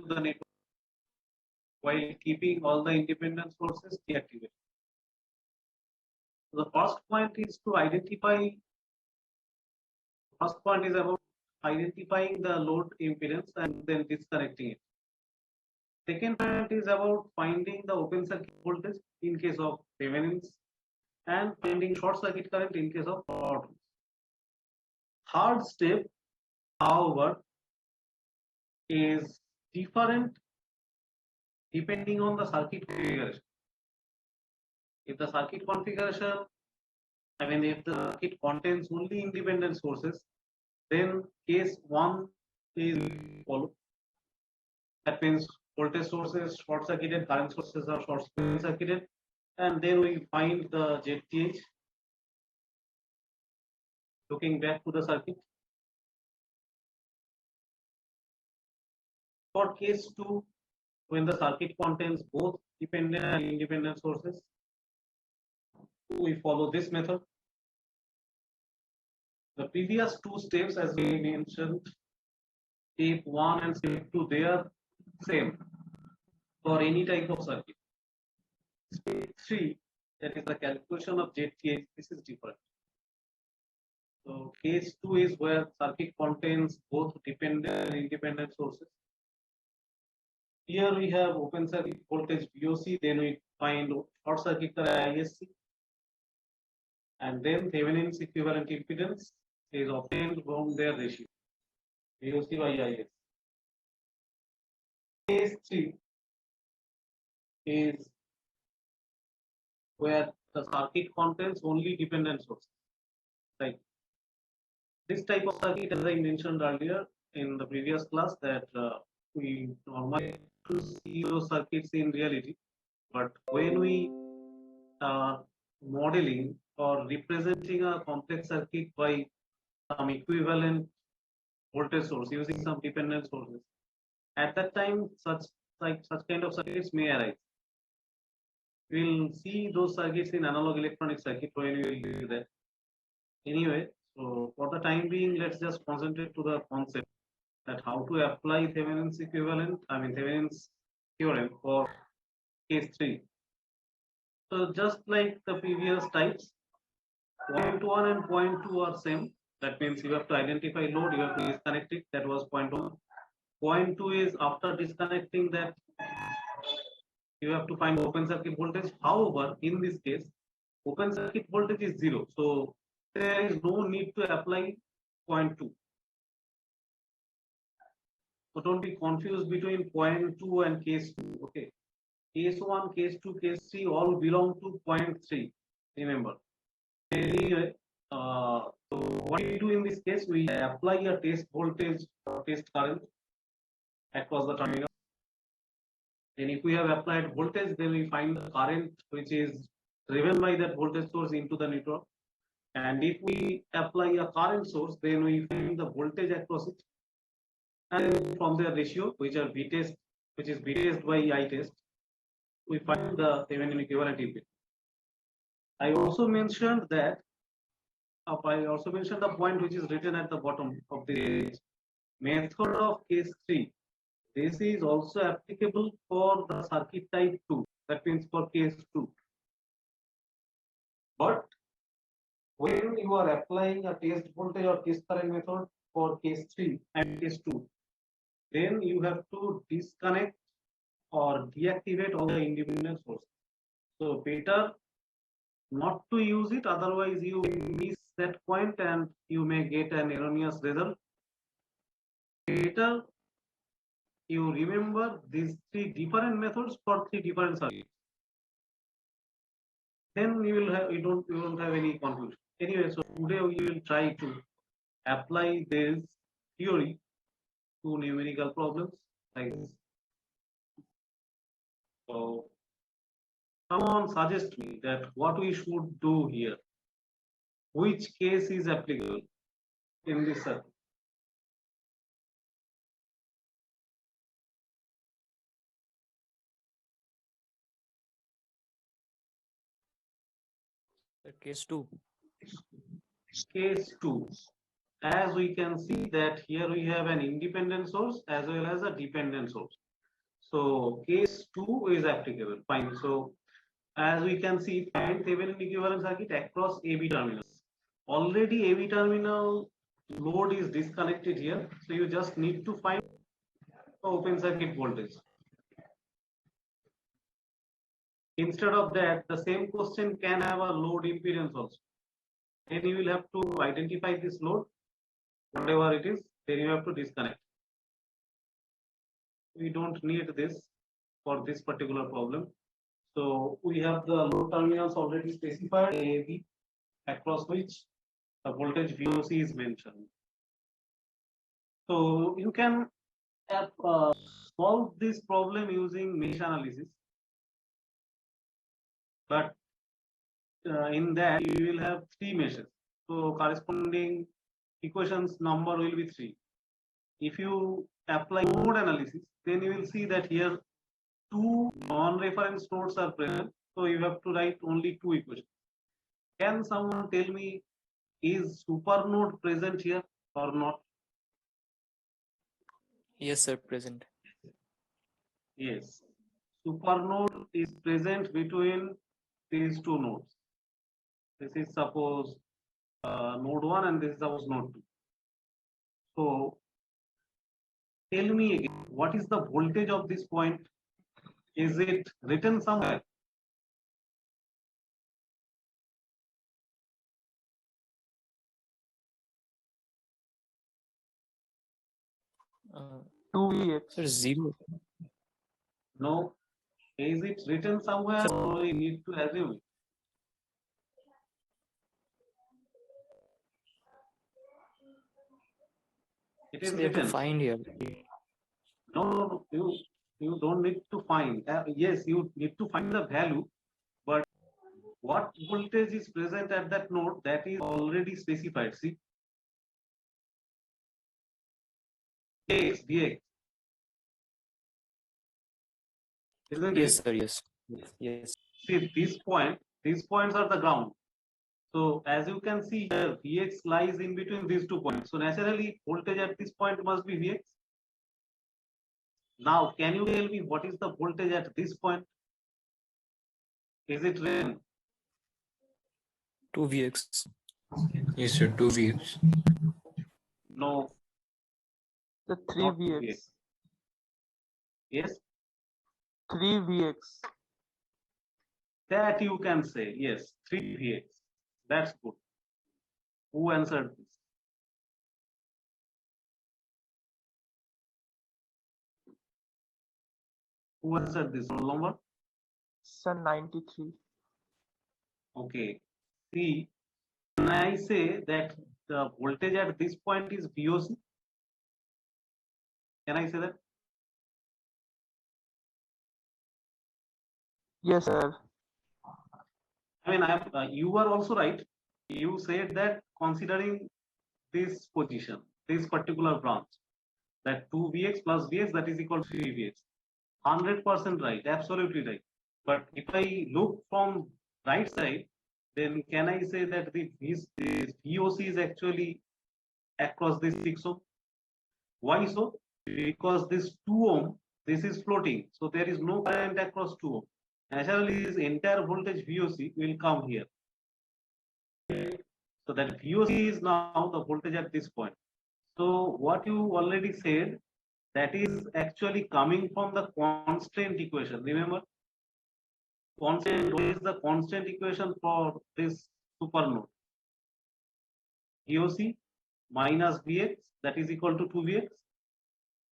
the network while keeping all the independent sources deactivated. The first point is to identify. First point is about identifying the load impedance and then disconnecting it. Second point is about finding the open circuit voltage in case of Thevenin's and finding short circuit current in case of Norton's. Third step, however, is different depending on the circuit configuration. If the circuit configuration, if the circuit contains only independent sources, then case 1 is followed. That means voltage sources short circuited, current sources are short circuited, and then we find the ZTH. Looking back to the circuit. For case 2, when the circuit contains both dependent and independent sources, we follow this method. The previous two steps, as we mentioned, step 1 and step 2, they are same for any type of circuit. Step 3, that is the calculation of ZTH, this is different. So case 2 is where circuit contains both dependent and independent sources. Here we have open circuit voltage VOC, then we find short circuit current ISC, and then Thevenin's equivalent impedance is obtained from their ratio VOC by IS. Case 3 is where the circuit contains only dependent sources. Right. This type of circuit, as I mentioned earlier in the previous class, that we normally see those circuits in reality, but when we are modeling or representing a complex circuit by some equivalent voltage source using some dependent sources, at that time such kind of circuits may arise. We'll see those circuits in analog electronic circuit when we will do that. Anyway, so for the time being, let's just concentrate to the concept that how to apply Thevenin's equivalent, Thevenin's theorem for case 3. So just like the previous types, point 1 and point 2 are same. That means you have to identify load, you have to disconnect it. That was point 1. Point 2 is after disconnecting that, you have to find open circuit voltage. However, in this case, open circuit voltage is 0. So there is no need to apply point 2. So don't be confused between point 2 and case 2. Okay. Case 1, case 2, case 3 all belong to point 3. Remember. Anyway, so what we do in this case, we apply a test voltage or test current across the terminal. Then if we have applied voltage, then we find the current which is driven by that voltage source into the network. And if we apply a current source, then we find the voltage across it. And from the ratio, which are V test, which is V test by I test, we find the Thevenin equivalent impedance. I also mentioned the point which is written at the bottom of the page. Method of case 3. This is also applicable for the circuit type 2. That means for case 2. But when you are applying a test voltage or test current method for case 3 and case 2, then you have to disconnect or deactivate all the independent sources. So better not to use it, otherwise you miss that point and you may get an erroneous result. Better you remember these 3 different methods for 3 different circuits. Then you won't have any confusion. Anyway, so today we will try to apply this theory to numerical problems like this. So someone suggest me that what we should do here. Which case is applicable in this circuit? Case 2. Case 2. As we can see that here we have an independent source as well as a dependent source. So case 2 is applicable. Fine. So as we can see, find Thevenin equivalent circuit across AB terminals. Already AB terminal load is disconnected here. So you just need to find the open circuit voltage. Instead of that, the same question can have a load impedance also. Then you will have to identify this load, whatever it is, then you have to disconnect. We don't need this for this particular problem. So we have the load terminals already specified, A, B, across which the voltage VOC is mentioned. So you can solve this problem using mesh analysis, but in that you will have 3 meshes. So corresponding equations number will be 3. If you apply node analysis, then you will see that here 2 non-reference nodes are present. So you have to write only 2 equations. Can someone tell me, is super node present here or not? Yes, sir, present. Yes. Super node is present between these 2 nodes. This is suppose node 1 and this is suppose node 2. So tell me again, what is the voltage of this point? Is it written somewhere? Uh, 2Vx. Sir, 0. No. Is it written somewhere or we need to assume it? It is So we have to written. find here. No. You don't need to find. Yes, you need to find the value, but what voltage is present at that node, that is already specified. See, Vx, Vx. Isn't Yes, it? sir, yes. Yes. See, these points are the ground. So as you can see here, Vx lies in between these 2 points. So naturally, voltage at this point must be Vx. Now, can you tell me what is the voltage at this point? Is it written? 2Vx. Yes, sir, 2Vx. No. The Not 3Vx. Vx. Yes, 3Vx. that you can say. Yes, 3Vx. That's good. Who answered this? Who answered this roll number? Sun 93. Okay. See, can I say that the voltage at this point is VOC? Can I say that? Yes, sir. I mean, you are also right. You said that considering this position, this particular branch, that 2Vx plus Vx, that is equal to 3Vx. 100% right, absolutely right. But if I look from right side, then can I say that this VOC is actually across this 6 ohm? Why so? Because this 2 ohm, this is floating, so there is no current across 2 ohm. Naturally, this entire voltage VOC will come here. So that VOC is now the voltage at this point. So what you already said, that is actually coming from the constant equation. Remember, constant, what is the constant equation for this supernode? VOC minus Vx, that is equal to 2Vx,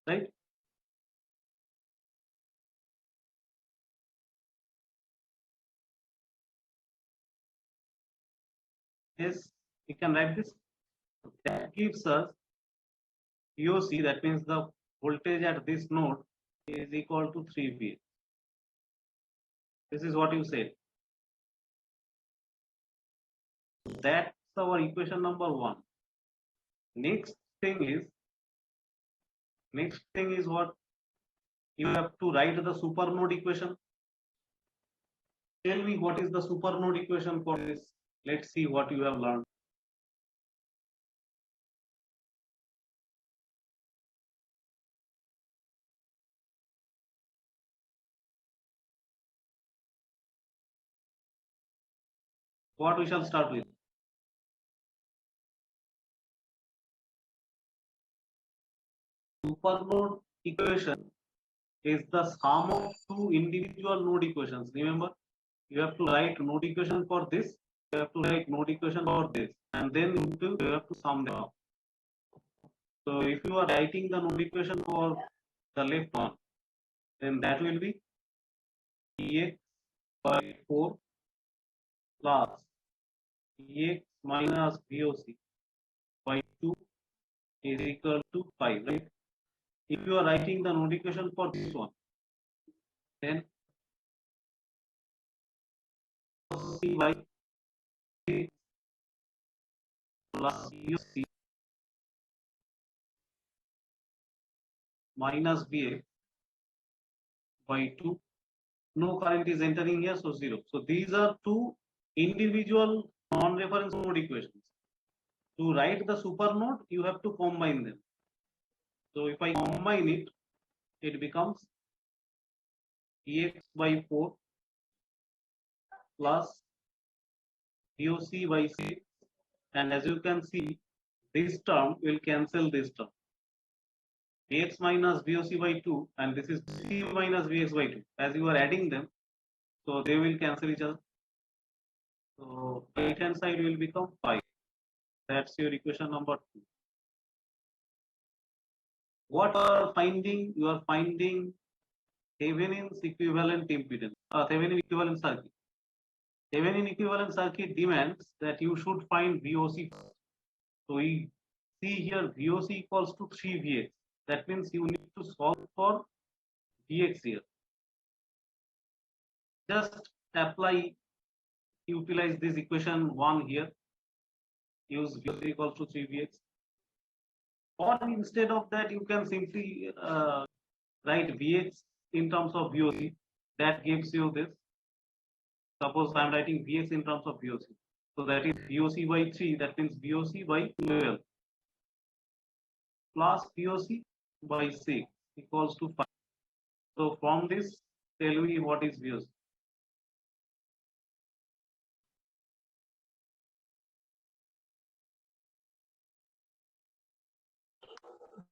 right? Yes, we can write this. That gives us VOC, that means the voltage at this node is equal to 3V. This is what you said. That's our equation number 1. Next thing is what? You have to write the supernode equation. Tell me what is the supernode equation for this. Let's see what you have learned. what we shall start with? Supernode equation is the sum of two individual node equations. Remember, you have to write node equation for this, you have to write node equation for this, and then you have to sum them up. So if you are writing the node equation for the left one, then that will be Ex by 4 plus Ex minus VOC by 2 is equal to 5, right? If you are writing the node equation for this one, then C by 6 plus VOC minus Vx by 2. No current is entering here, so 0. So these are two individual non-reference node equations. To write the super node, you have to combine them. So if I combine it, it becomes Ex by 4 plus VOC by 6, and as you can see, this term will cancel this term. Vx minus VOC by 2, and this is C minus Vx by 2. As you are adding them, so they will cancel each other. So right hand side will become 5. That's your equation number 2. What you are finding? You are finding Thevenin's equivalent impedance, Thevenin equivalent circuit. Thevenin equivalent circuit demands that you should find VOC. So we see here VOC equals to 3 Vx. That means you need to solve for Vx here. Just utilize this equation 1 here. Use VOC equals to 3 Vx. Or instead of that, you can simply write Vx in terms of VOC. That gives you this. Suppose I am writing Vx in terms of VOC. So that is VOC by 3. That means VOC by 12 plus VOC by 6 equals to 5. So from this, tell me what is VOC.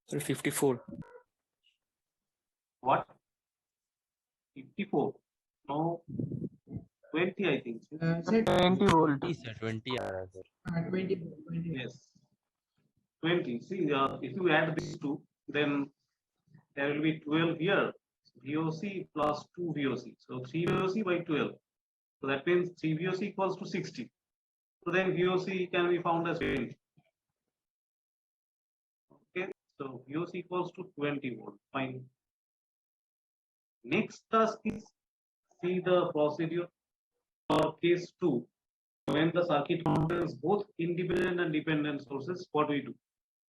Sir, 54. What? 54? No, 20 I think. Sir, 20 volt. 20 sir, 20 आ रहा है sir. 20. Yes. 20. See, if you add these two, then there will be 12 here. VOC plus 2 VOC. So 3 VOC by 12. So that means 3 VOC equals to 60. So then VOC can be found as 20. Okay. So VOC equals to 20 volt. Fine. Next task is see the procedure for case 2. When the circuit contains both independent and dependent sources, what we do?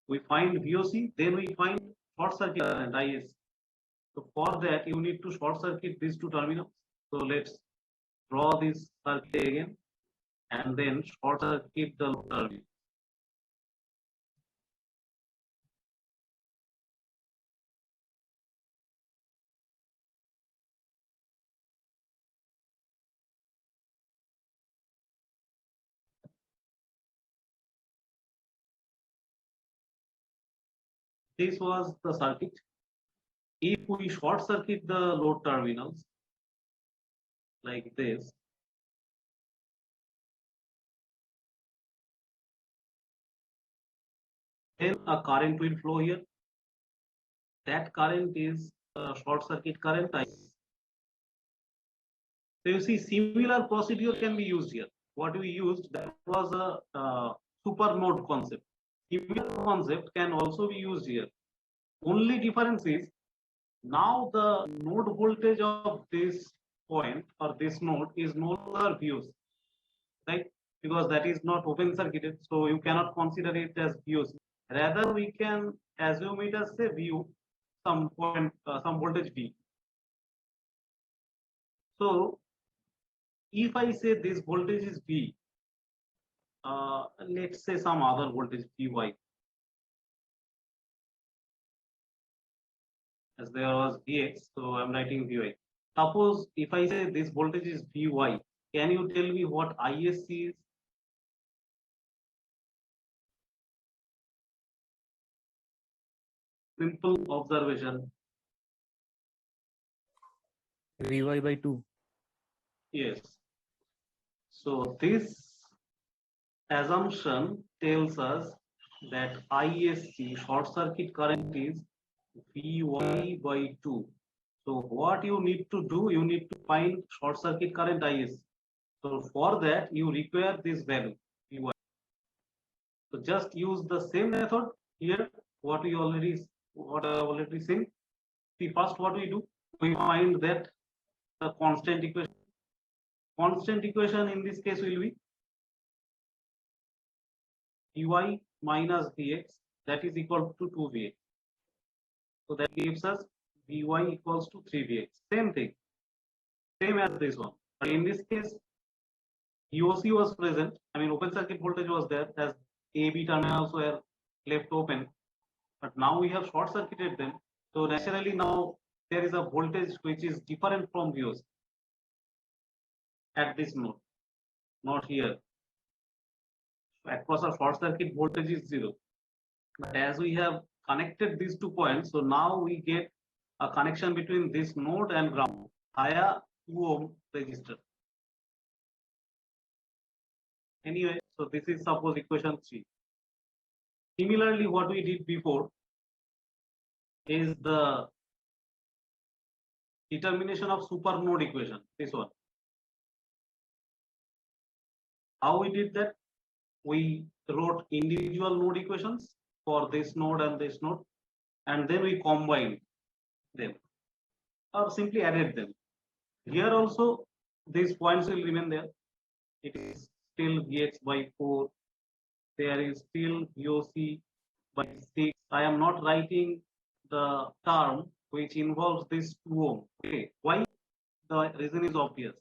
We find VOC, then we find short circuit and IS. So for that, you need to short circuit these two terminals. So let's draw this circuit again and then short circuit the terminal. This was the circuit. If we short circuit the load terminals like this, then a current will flow here. That current is a short circuit current. So you see, similar procedure can be used here. What we used, that was a super node concept. Similar concept can also be used here. Only difference is now the node voltage of this point or this node is no longer VOC, right? Because that is not open circuited, so you cannot consider it as VOC. Rather, we can assume it as a VU, some point, some voltage V. So if I say this voltage is V, let's say some other voltage Vy, as there was Vx, so I'm writing Vy. Suppose if I say this voltage is Vy, can you tell me what Isc is? simple observation. Vy by 2. Yes. So this assumption tells us that ISC short circuit current is Vy by 2. So what you need to do, you need to find short circuit current ISC. So for that, you require this value Vy. So just use the same method here. What I already seen. See, first what we do, we find that the constant equation. Constant equation in this case will be Vy minus Vx, that is equal to 2Vx. So that gives us Vy equals to 3Vx. Same thing, same as this one. But in this case, VOC was present. I mean, open circuit voltage was there as AB terminals were left open. But now we have short circuited them. So naturally now there is a voltage which is different from VOC at this node, not here. Across a short circuit voltage is 0. But as we have connected these 2 points, so now we get a connection between this node and ground via 2 ohm resistor. Anyway, so this is suppose equation 3. Similarly, what we did before is the determination of super node equation, this one. How we did that? We wrote individual node equations for this node and this node, and then we combined them or simply added them. Here also these points will remain there. It is still Vx by 4. There is still VOC by 6. I am not writing the term which involves this 2 ohm. Okay, why? The reason is obvious.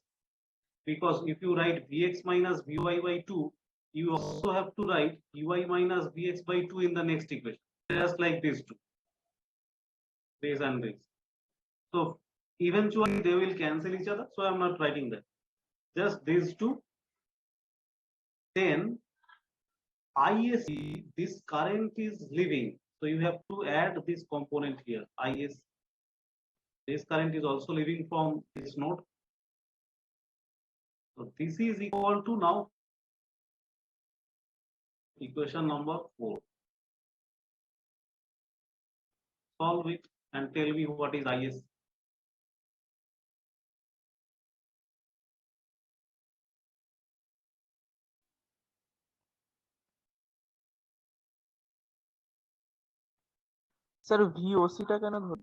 Because if you write Vx minus Vy by 2, you also have to write Vy minus Vx by 2 in the next equation, just like these two, this and this. So eventually they will cancel each other. So I am not writing that. Just these two. Then ISC, this current is leaving. So you have to add this component here. IS. This current is also leaving from this node. So this is equal to now equation number 4. Solve it and tell me what is IS. Sir ভিওসিটা কেন ধর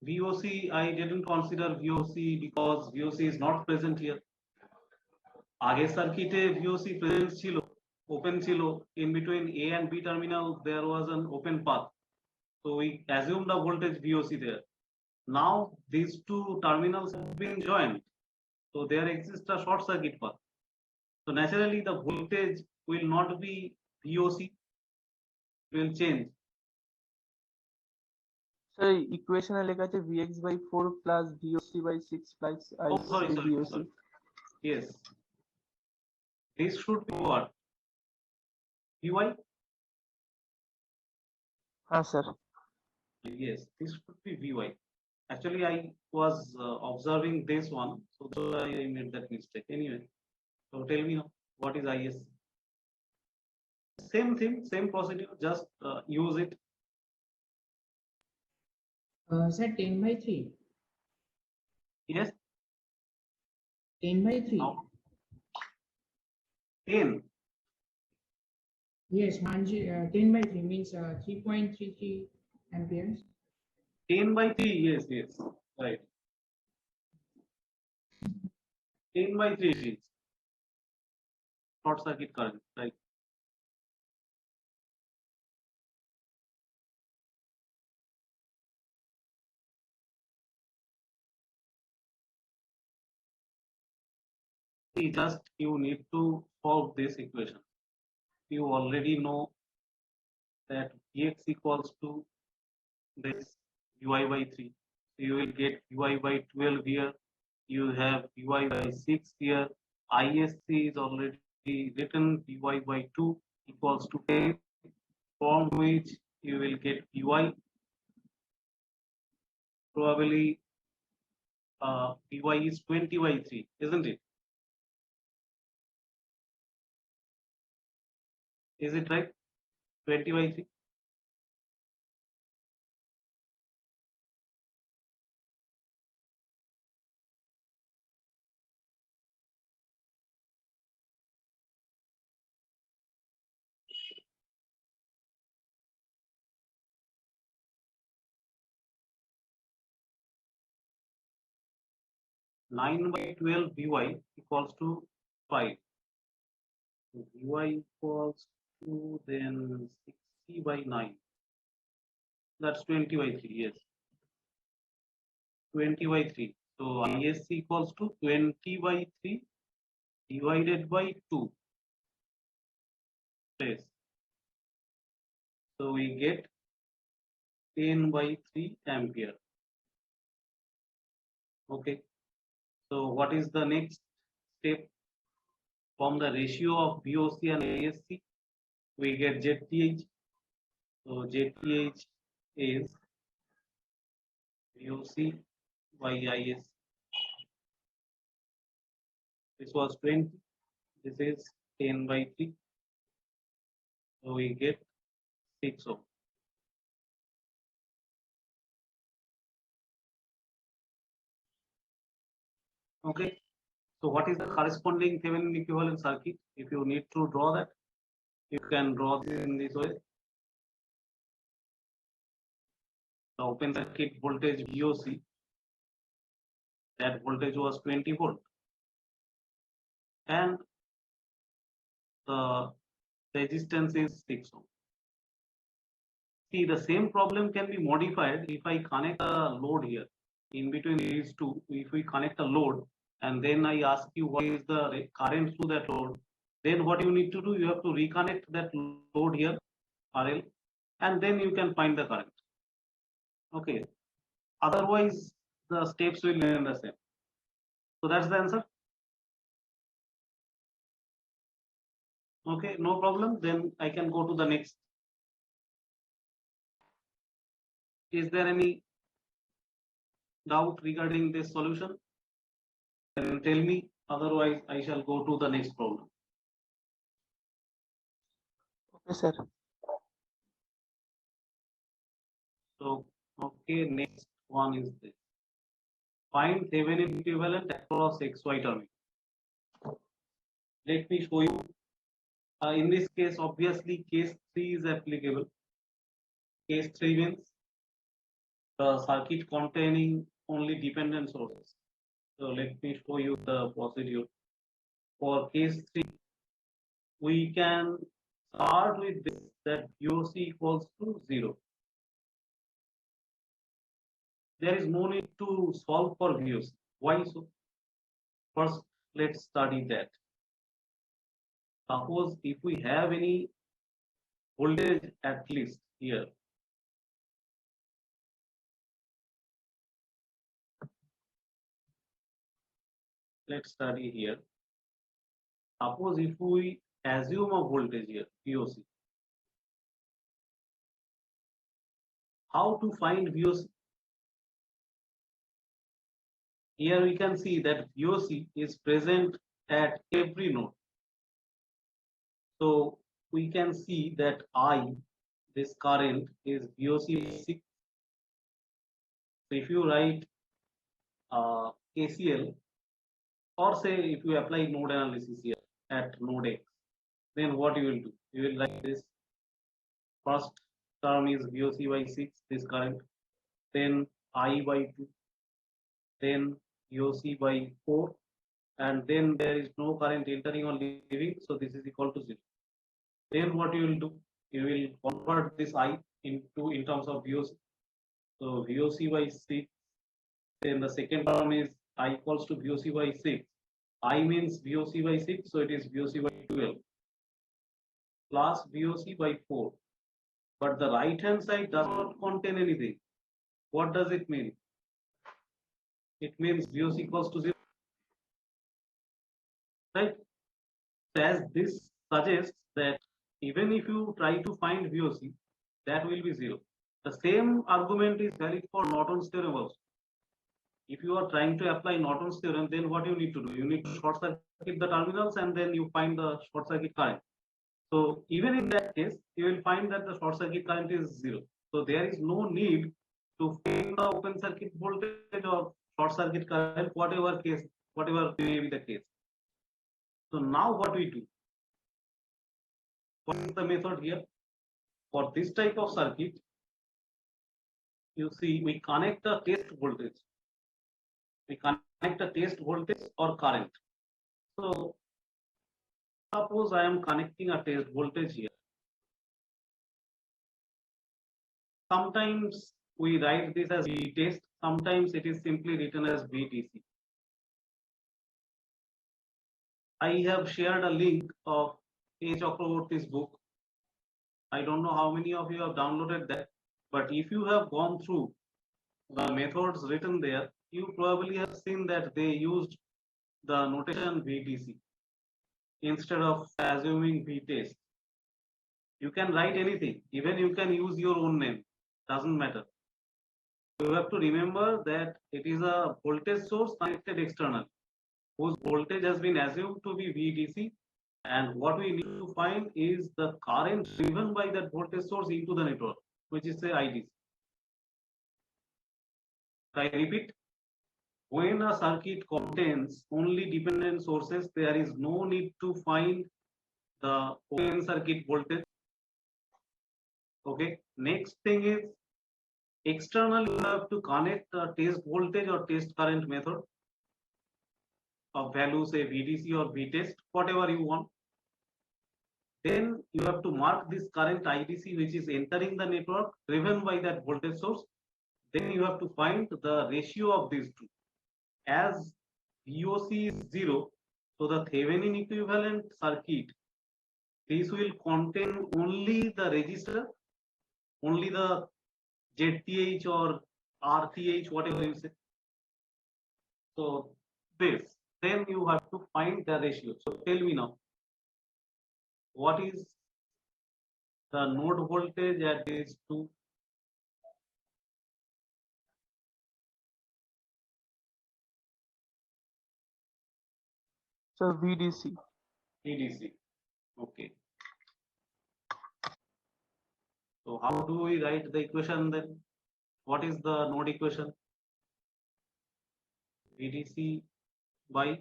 VOC, I didn't consider VOC because VOC is not present here. আগের সার্কিটে VOC present ছিল, open ছিল, in between A and B terminal there was an open path. So we assumed the voltage VOC there. Now these two terminals have been joined. So there exists a short circuit path. So naturally the voltage will not be VOC, it will change. Sir ইকুয়েশনে লেখা আছে Vx by 4 plus VOC by 6 plus Oh, sorry, IC sorry, VOC. sorry. Yes. This should be what? Vy? হ্যাঁ sir Yes, this should be Vy. Actually, I was observing this one, so I made that mistake. Anyway, so tell me now, what is IS? Same thing, same procedure, just use it. Sir, 10 by 3. Yes, 10 by 3. now 10. Yes, 10 by 3 means 3.33 amperes. 10 by 3, yes, yes, right. 10 by 3 is short circuit current, right? See, just you need to solve this equation. You already know that Vx equals to this Vy by 3. So you will get Vy by 12 here. You have Vy by 6 here. ISC is already written. Vy by 2 equals to 10, from which you will get Py. Probably Py is 20 by 3, isn't it? Is it right? 20 by 3. Nine by 12 Vy equals to 5. So Vy equals to then 60 by 9. That's 20 by 3. Yes. 20 by 3. So ISC equals to 20 by 3 divided by 2. Yes. So we get 10 by 3 ampere. Okay. So what is the next step? From the ratio of VOC and ISC, we get ZTH. So ZTH is VOC by ISC. This was 20. This is 10 by 3. So we get 6 ohm. Okay. So what is the corresponding Thevenin equivalent circuit? If you need to draw that, you can draw this in this way. The open circuit voltage VOC, that voltage was 20 volt, and the resistance is 6 ohm. See, the same problem can be modified if I connect a load here. In between these two, if we connect a load and then I ask you what is the current through that load, then what you need to do, you have to reconnect that load here, RL, and then you can find the current. Okay. Otherwise, the steps will remain the same. So that's the answer. Okay, no problem. Then I can go to the next. Is there any doubt regarding this solution? Then tell me. Otherwise, I shall go to the next problem. Okay, sir. So, okay, next one is this. Find Thevenin equivalent across XY terminal. Let me show you. In this case, obviously, case 3 is applicable. Case 3 means the circuit containing only dependent sources. So let me show you the procedure. For case 3, we can start with this, that VOC equals to 0. There is no need to solve for VOC. Why so? First, let's study that. Suppose if we have any voltage at least here, let's study here. Suppose if we assume a voltage here, VOC. How to find VOC? Here we can see that VOC is present at every node. So we can see that I, this current, is VOC 6. So if you write KCL, or say if you apply node analysis here at node X, then what you will do? You will write this. First term is VOC by 6, this current, then I by 2, then VOC by 4, and then there is no current entering or leaving, so this is equal to 0. Then what you will do? You will convert this I in terms of VOC. So VOC by 6, then the second term is I equals to VOC by 6. I means VOC by 6, so it is VOC by 12 plus VOC by 4. But the right hand side does not contain anything. What does it mean? It means VOC equals to 0. Right? As this suggests that even if you try to find VOC, that will be 0. The same argument is valid for Norton's theorem also. If you are trying to apply Norton's theorem, then what you need to do? You need to short circuit the terminals and then you find the short circuit current. So even in that case, you will find that the short circuit current is 0. So there is no need to find the open circuit voltage or short circuit current, whatever may be the case. So now what we do? What is the method here? For this type of circuit, you see, we connect a test voltage. We connect a test voltage or current. So suppose I am connecting a test voltage here. Sometimes we write this as V test, sometimes it is simply written as VTC. I have shared a link of A. Chakraborty's book. I don't know how many of you have downloaded that, but if you have gone through the methods written there, you probably have seen that they used the notation VTC instead of assuming V test. You can write anything, even you can use your own name, doesn't matter. You have to remember that it is a voltage source connected externally, whose voltage has been assumed to be VDC, and what we need to find is the current driven by that voltage source into the network, which is say IDC. I repeat, when a circuit contains only dependent sources, there is no need to find the open circuit voltage. Okay, next thing is externally you have to connect a test voltage or test current method of value, say VDC or VTest, whatever you want. Then you have to mark this current IDC which is entering the network driven by that voltage source. Then you have to find the ratio of these two. As VOC is 0, so the Thevenin equivalent circuit, this will contain only the resistor, only the ZTH or RTH, whatever you say. So this, then you have to find the ratio. So tell me now, what is the node voltage at these two? So VDC. VDC. Okay. So how do we write the equation then? What is the node equation? VDC by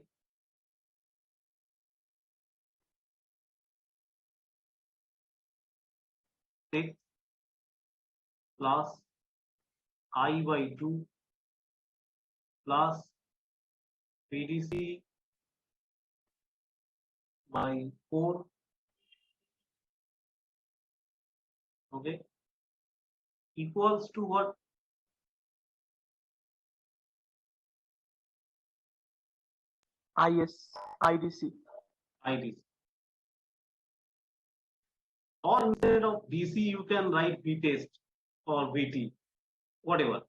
six plus I by 2 plus VDC by 4. Okay, equals to what? IDC. IDC. Or instead of DC, you can write VTest or VT, whatever.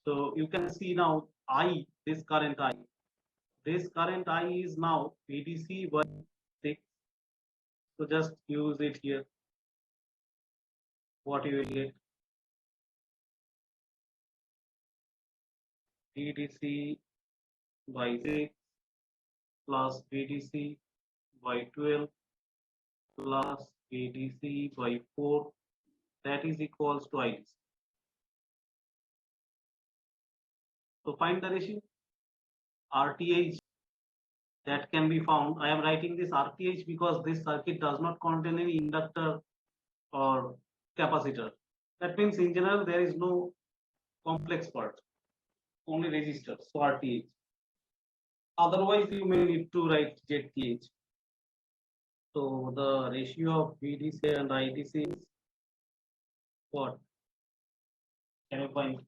So you can see now I, this current I. This current I is now VDC by 6. So just use it here. What you will get? VDC by 6 plus VDC by 12 plus VDC by 4, that is equals to IDC. So find the ratio. RTH that can be found. I am writing this RTH because this circuit does not contain any inductor or capacitor. That means in general there is no complex part, only resistors, so RTH. Otherwise you may need to write ZTH. So the ratio of VDC and IDC is what? Can you find?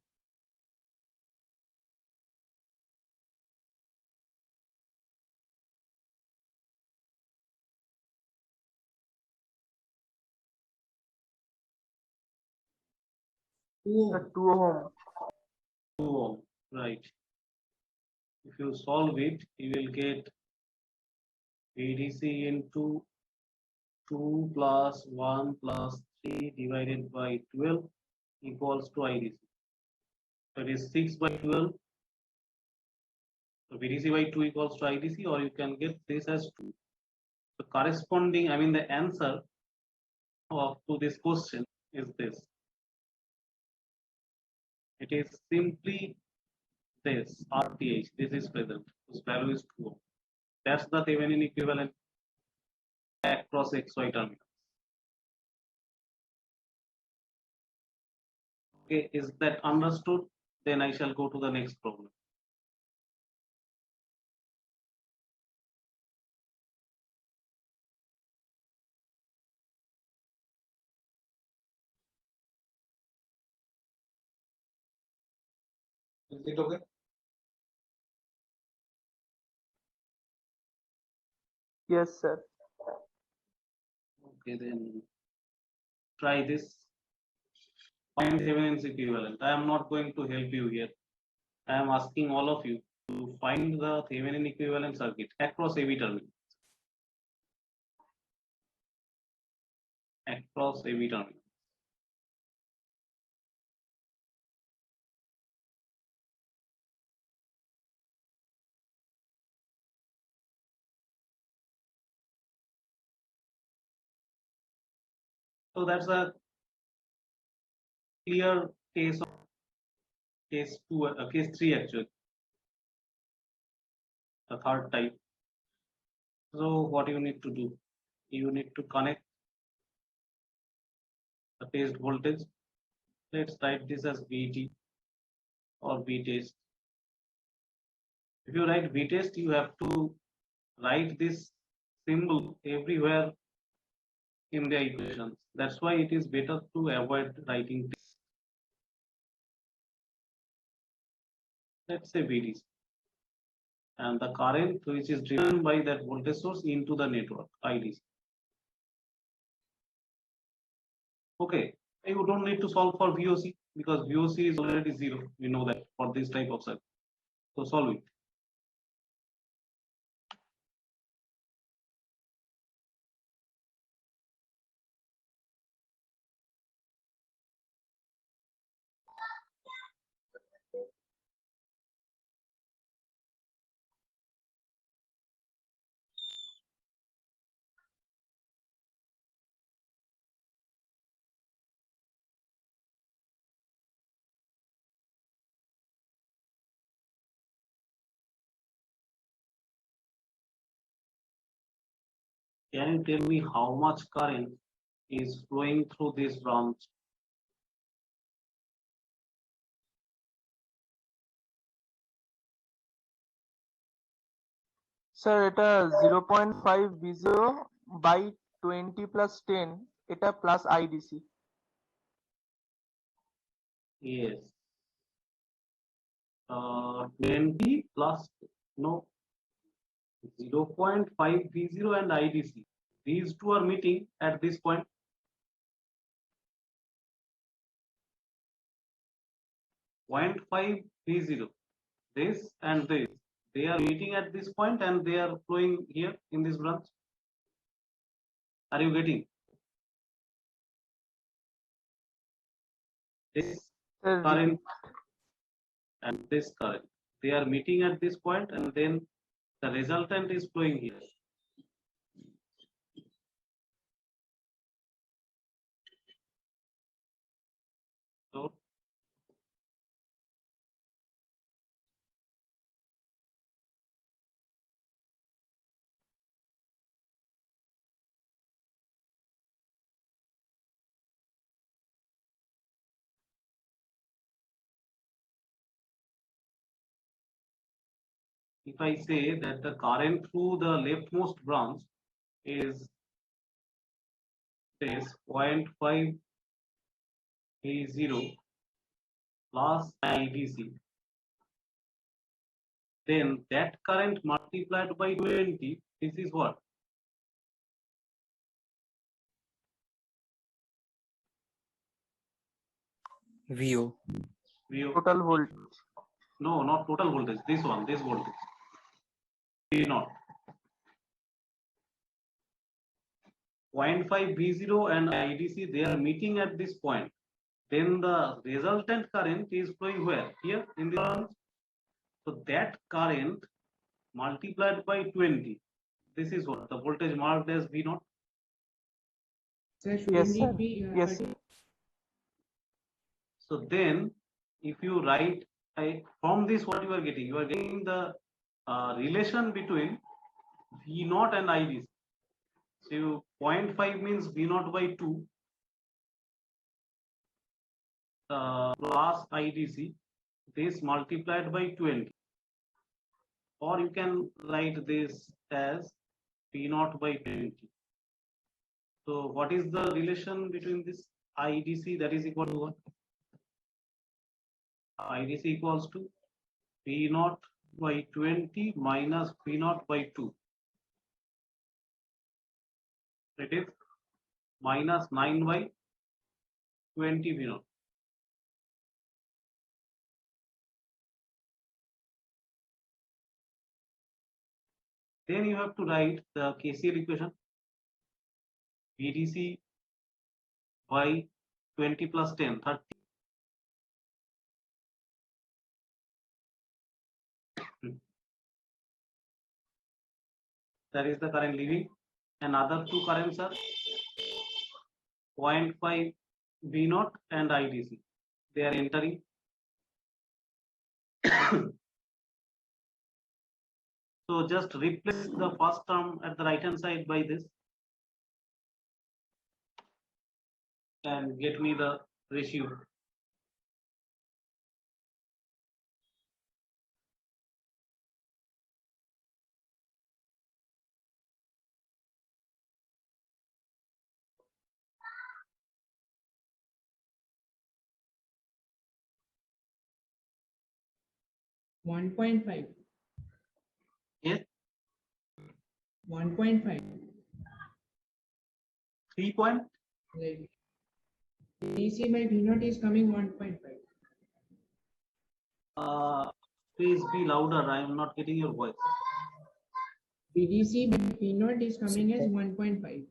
The 2 ohm. 2 ohm, right. If you solve it, you will get VDC into 2 plus 1 plus 3 divided by 12 equals to IDC. That is 6 by 12. So VDC by 2 equals to IDC, or you can get this as 2. The corresponding, I mean, the answer to this question is this. It is simply this RTH. This is present. Whose value is 2. That's the Thevenin equivalent across XY terminals. Okay, is that understood? Then I shall go to the next problem. Is it okay? Yes, sir. Okay, then try this. Find Thevenin's equivalent. I am not going to help you here. I am asking all of you to find the Thevenin equivalent circuit across AB terminal. Across AB terminal. So that's a clear case of case 2, case 3 actually. The third type. So what you need to do? You need to connect the test voltage. Let's write this as VT or VTest. If you write VTest, you have to write this symbol everywhere in the equations. That's why it is better to avoid writing this. Let's say VDC. And the current which is driven by that voltage source into the network, IDC. Okay, you don't need to solve for VOC because VOC is already 0. We know that for this type of circuit. So solve it. Can you tell me how much current is flowing through this branch? Sir এটা 0.5 V0 by 20 plus 10 এটা plus IDC. Yes. 20 plus no 0.5 V0 and IDC. These two are meeting at this point. Point 5 V0. This and this. They are meeting at this point and they are flowing here in this branch. Are you getting? This Sir, current and this current. They are meeting at this point and then the resultant is flowing here. So if I say that the current through the leftmost branch is this 0.5 V0 plus IDC, then that current multiplied by 20, this is what? VO. VO. total voltage. No, not total voltage. This one, this voltage. V0. 0.5 V0 and IDC, they are meeting at this point. Then the resultant current is flowing where? Here in the current. So that current multiplied by 20. This is what the voltage marked as V0. Sir, shouldn't Yes, it sir. be Yes. 30? So then, if you write from this, what you are getting the relation between V0 and IDC. So 0.5 means V0 by 2 plus IDC. This multiplied by 20. Or you can write this as V0 by 20. So what is the relation between this IDC? That is equal to what? IDC equals to V0 by 20 minus V0 by 2. It is minus 9 by 20 V0. Then you have to write the KCL equation. VDC by 20 plus 10, 30. That is the current leaving. And other two currents are 0.5 V0 and IDC. They are entering. So just replace the first term at the right hand side by this and get me the ratio. One 1.5. Yes. 1.5. 3 point. Like DC by V0 is coming 1.5. Please be louder. I am not getting your voice. VDC by V0 is coming as 1.5.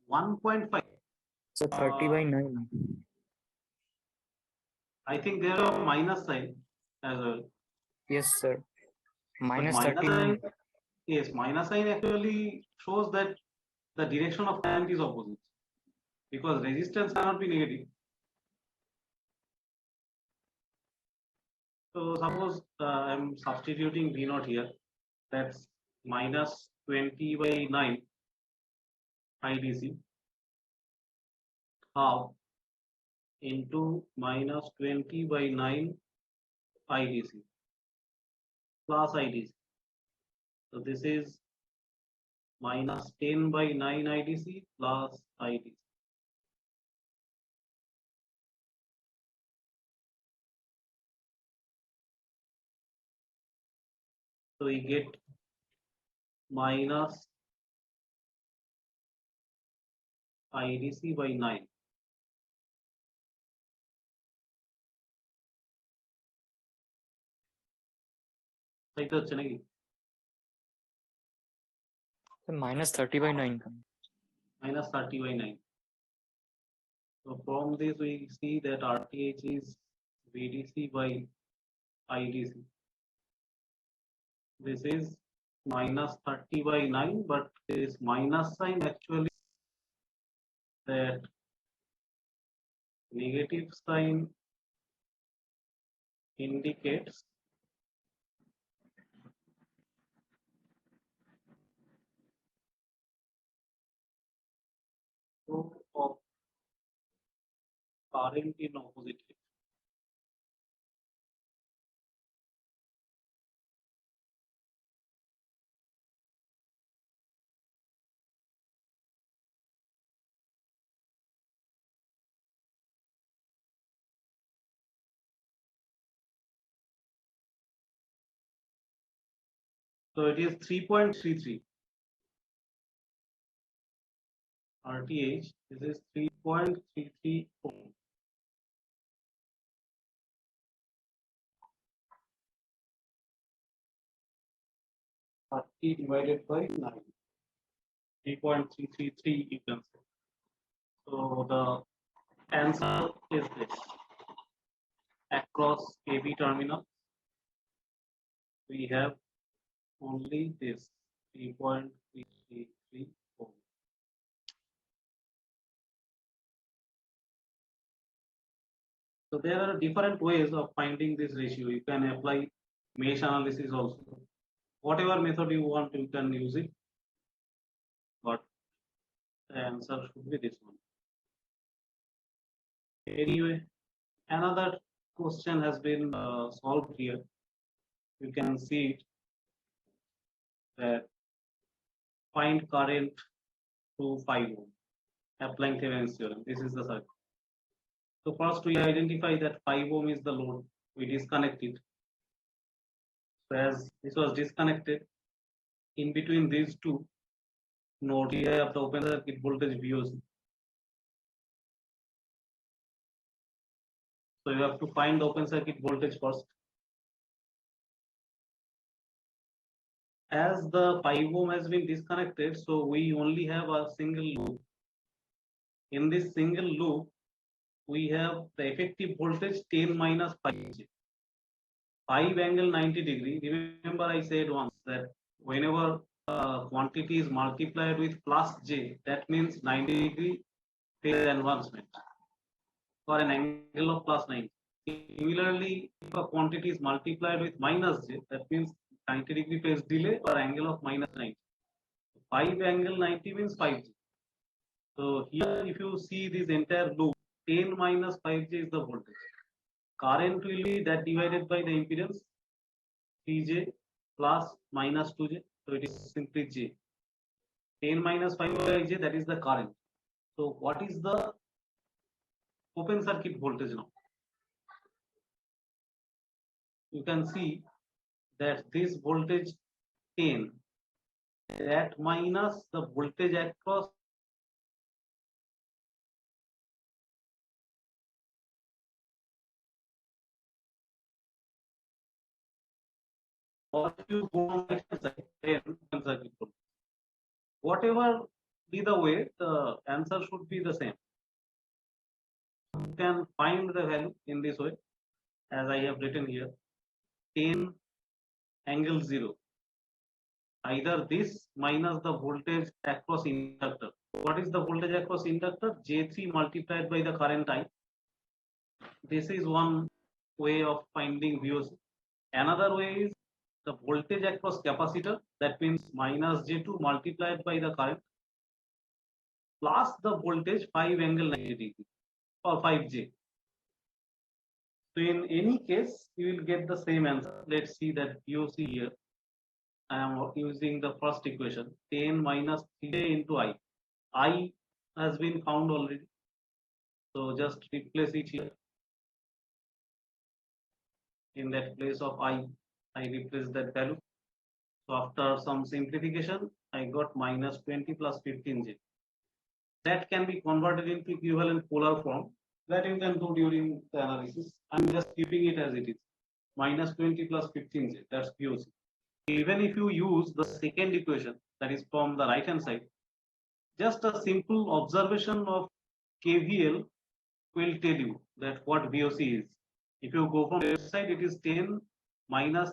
1.5. So 30 by 9. I think there are minus sign as well. Yes, sir. But Minus minus 39. sign, yes, minus sign actually shows that the direction of current is opposite because resistance cannot be negative. So suppose I am substituting V0 here. That's minus 20 by 9 IDC half into minus 20 by 9 IDC plus IDC. So this is minus 10 by 9 IDC plus IDC. So we get minus IDC by 9. Right, Chennai? So minus 30 by 9. Minus 30 by 9. So from this we see that RTH is VDC by IDC. This is minus 30 by 9, but this minus sign actually that negative sign indicates flow of current in opposite direction. So it is 3.33 RTH. This is 3.33 ohm. Divided by 9. 3.333 you can say. So the answer is this. Across AB terminal, we have only this 3.333 ohm. So there are different ways of finding this ratio. You can apply mesh analysis also. Whatever method you want, you can use it. But the answer should be this one. Anyway, another question has been solved here. You can see it that find current to 5 ohm applying Thevenin's theorem. This is the circuit. So first we identify that 5 ohm is the load. We disconnect it. So as this was disconnected, in between these two nodes, we have the open circuit voltage VOC. So you have to find the open circuit voltage first. As the 5 ohm has been disconnected, so we only have a single loop. In this single loop, we have the effective voltage 10 minus 5J. 5 angle 90 degree. Remember I said once that whenever quantity is multiplied with plus J, that means 90 degree phase advancement for an angle of plus 90. Similarly, if a quantity is multiplied with minus J, that means 90 degree phase delay or angle of minus 90. 5 angle 90 means 5J. So here if you see this entire loop, 10 minus 5J is the voltage. Current will be that divided by the impedance 3J plus minus 2J. So it is simply J. 10 minus 5J, that is the current. So what is the open circuit voltage now? You can see that this voltage 10, that minus the voltage across or if you go on right hand side, 10 open circuit voltage. Whatever be the way, the answer should be the same. You can find the value in this way, as I have written here, 10 angle 0. Either this minus the voltage across inductor. What is the voltage across inductor? J3 multiplied by the current I. This is one way of finding VOC. Another way is the voltage across capacitor. That means minus J2 multiplied by the current plus the voltage 5 angle 90 degree or 5J. So in any case, you will get the same answer. Let's see that VOC here. I am using the first equation, 10 minus 3J into I. I has been found already. So just replace it here. In that place of I replace that value. So after some simplification, I got minus 20 plus 15J. That can be converted into equivalent polar form. That you can do during the analysis. I'm just keeping it as it is. Minus 20 plus 15J. That's VOC. Even if you use the second equation, that is from the right hand side, just a simple observation of KVL will tell you that what VOC is. If you go from left side, it is 10 minus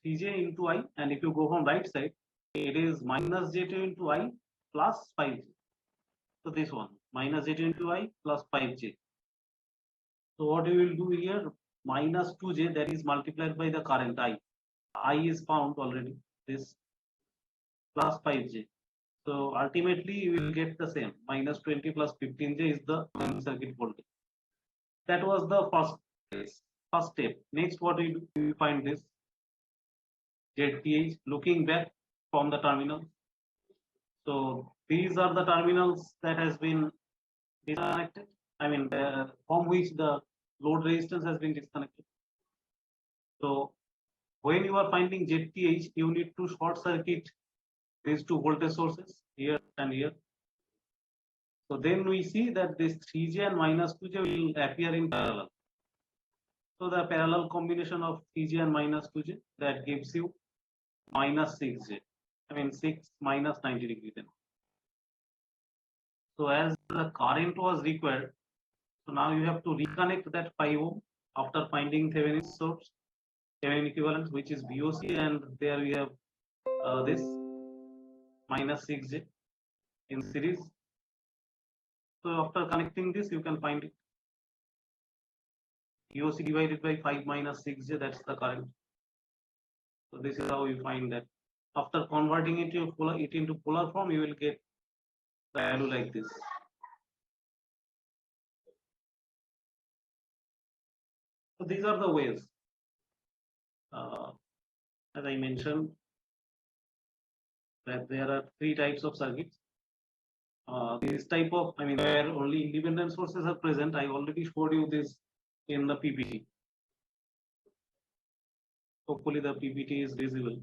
3J into I, and if you go from right side, it is minus J2 into I plus 5J. So this one, minus J2 into I plus 5J. So what you will do here, minus 2J, that is multiplied by the current I. I is found already, this plus 5J. So ultimately you will get the same, minus 20 plus 15J is the circuit voltage. That was the first step. Next, what we do, we find this ZTH, looking back from the terminal. So these are the terminals that has been disconnected. I mean, from which the load resistance has been disconnected. So when you are finding ZTH, you need to short circuit these two voltage sources here and here. So then we see that this 3J and minus 2J will appear in parallel. So the parallel combination of 3J and minus 2J, that gives you minus 6J. I mean 6 minus 90 degree then. So as the current was required, so now you have to reconnect that 5 ohm after finding Thevenin source, Thevenin equivalent, which is VOC, and there we have this minus 6J in series. So after connecting this, you can find it. VOC divided by 5 minus 6J, that's the current. So this is how you find that. After converting it into polar form, you will get value like this. So these are the ways. As I mentioned, that there are 3 types of circuits. This type of, where only independent sources are present. I already showed you this in the PPT. Hopefully the PPT is visible.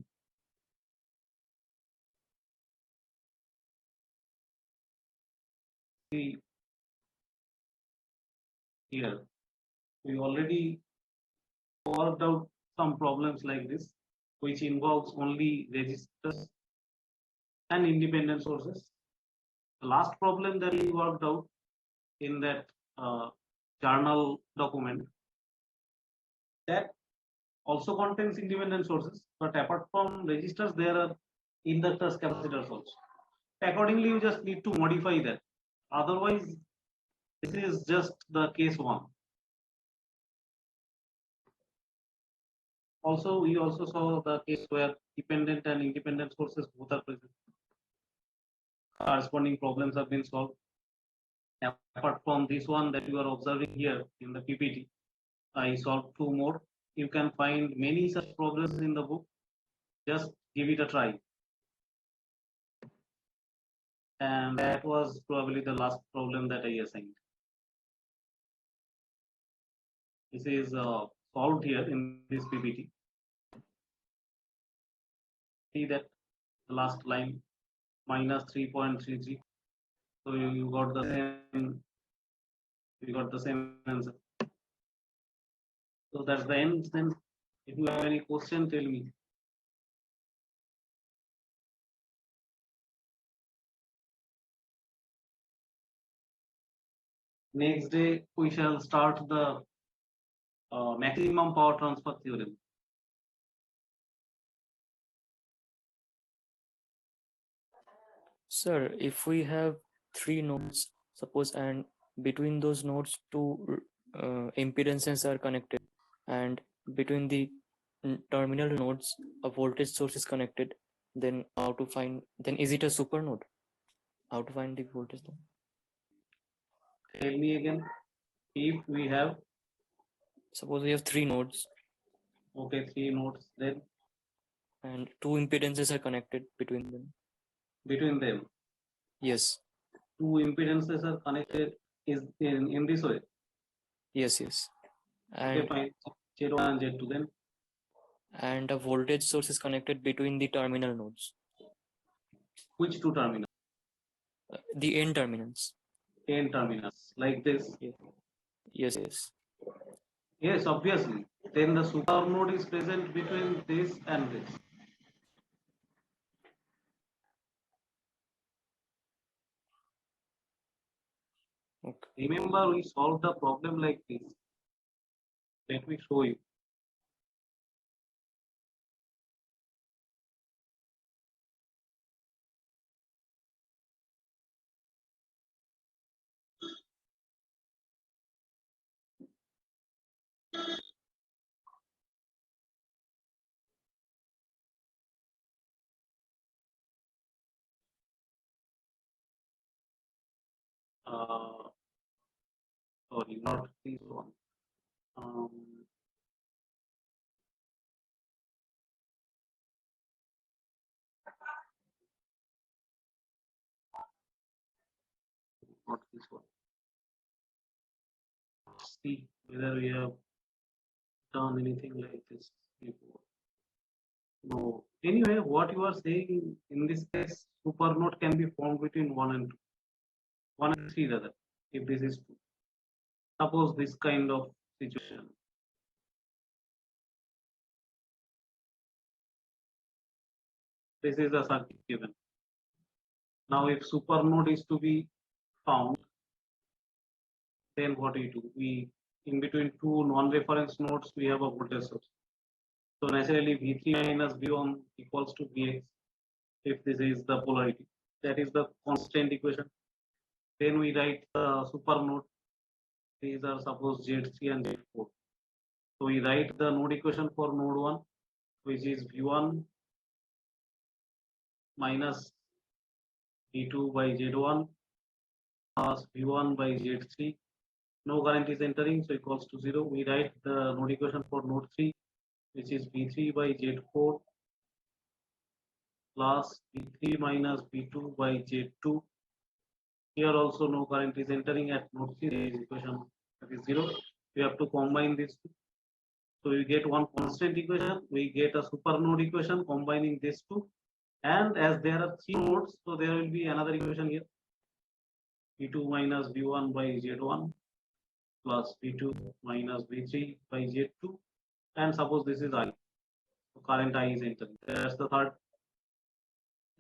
See here, we already worked out some problems like this, which involves only resistors and independent sources. The last problem that we worked out in that journal document, that also contains independent sources, but apart from resistors, there are inductors, capacitors also. Accordingly, you just need to modify that. Otherwise, this is just the case 1. Also, we also saw the case where dependent and independent sources both are present. Corresponding problems have been solved. Apart from this one that you are observing here in the PPT, I solved 2 more. You can find many such problems in the book. Just give it a try. And that was probably the last problem that I assigned. This is solved here in this PPT. See that the last line minus 3.33. So you got the same. We got the same answer. So that's the end. Then, if you have any question, tell me. Next day we shall start the maximum power transfer theorem. Sir, if we have 3 nodes, suppose, and between those nodes 2 impedances are connected, and between the terminal nodes a voltage source is connected, then how to find? Then is it a super node? How to find the voltage then? Tell me again. If we have, Suppose we have 3 nodes okay, 3 nodes, then and 2 impedances are connected between them. between them Yes, 2 impedances are connected is in this way. yes. Okay, And fine. Z1 and Z2, then a voltage source is connected between the terminal nodes, which 2 terminals? the N terminals. N terminals, like this. Yes. Yes, obviously. Then the super node is present between this and this. Okay. Remember, we solved the problem like this. Let me show you. Sorry, not this one. Not this one. See whether we have done anything like this before. No. Anyway, what you are saying in this case, super node can be formed between 1 and 2. 1 and 3 rather, if this is 2. Suppose this kind of situation. This is the circuit given. Now if super node is to be found, then what we do? We, in between two non-reference nodes, we have a voltage source. So naturally, V3 minus V1 equals to Vx, if this is the polarity. That is the constant equation. Then we write the super node. These are suppose Z3 and Z4. So we write the node equation for node 1, which is V1 minus V2 by Z1 plus V1 by Z3. No current is entering, so equals to 0. We write the node equation for node 3, which is V3 by Z4 plus V3 minus V2 by Z2. Here also no current is entering at node 3. There is equation that is 0. We have to combine these two. So we get one constant equation. We get a super node equation combining these two. And as there are 3 nodes, so there will be another equation here. V2 minus V1 by Z1 plus V2 minus V3 by Z2. And suppose this is I. So current I is entering. That's the third.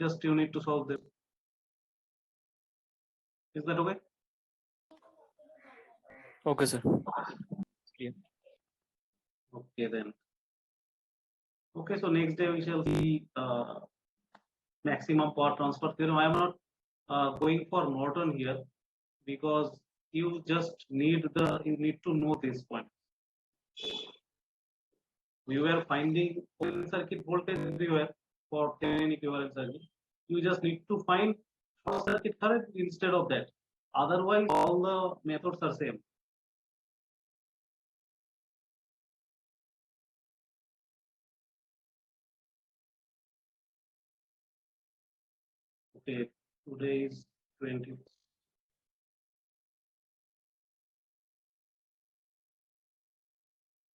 Just you need to solve this. Is that okay? Okay, sir. Okay then. Okay, so next day we shall see maximum power transfer theorem. I am not going for Norton here because you just need to know this point. We were finding open circuit voltage everywhere for Thevenin equivalent circuit. You just need to find short circuit current instead of that. Otherwise, all the methods are same. Okay, today is 20.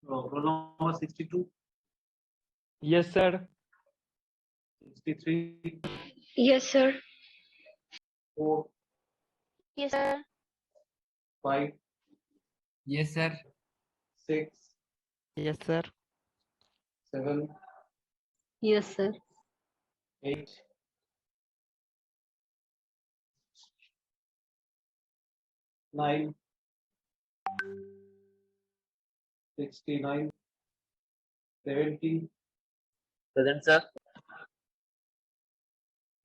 Roll number 62, Yes, sir. 63, Yes, sir. 4, Yes, sir. 5, Yes, sir. 6, Yes, sir. 7, Yes, sir. 8, 9, 69, 70, Present, sir.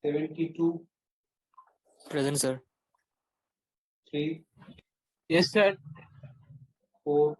72, Present, sir. 3, Yes, sir. 4,